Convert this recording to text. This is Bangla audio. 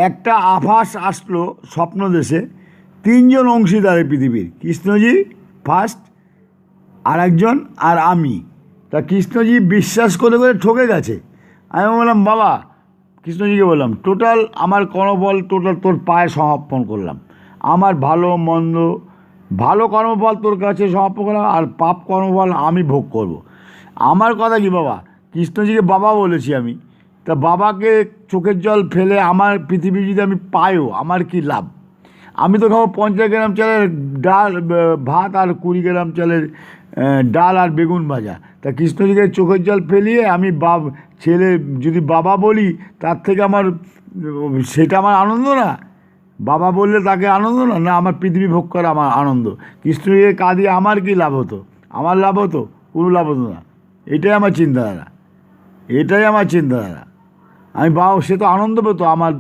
একটা আভাস আসলো স্বপ্ন দেশে, তিনজন অংশীদার এই পৃথিবীর, কৃষ্ণজি ফার্স্ট, আর একজন আর আমি। তা কৃষ্ণজি বিশ্বাস করে করে ঠকে গেছে। আমি বললাম বাবা, কৃষ্ণজিকে বললাম টোটাল আমার কর্মফল টোটাল তোর পায়ে সমর্পণ করলাম। আমার ভালো মন্দ, ভালো কর্মফল তোর কাছে সমর্পণ করলাম, আর পাপ কর্মফল আমি ভোগ করব। আমার কথা কি বাবা, কৃষ্ণজিকে বাবা বলেছি আমি, তা বাবাকে চোখের জল ফেলে আমার পৃথিবী যদি আমি পাইও, আমার কি লাভ? আমি তো খাবো 50 গ্রাম চালের ডাল, ভাত, আর 20 গ্রাম চালের ডাল আর বেগুন ভাজা। তা কৃষ্ণজিকে চোখের জল ফেলিয়ে আমি ছেলে যদি বাবা বলি, তার থেকে আমার সেটা আমার আনন্দ না? বাবা বললে তাকে আনন্দ না, না আমার পৃথিবী ভোগ করা আমার আনন্দ? কৃষ্ণজিকে কাঁদিয়ে আমার কি লাভ হতো? আমার লাভ হতো? কোনো লাভ হতো না। এটাই আমার চিন্তাধারা, এটাই আমার চিন্তাধারা। আমি বাবা, সে তো আনন্দ পেতো আমার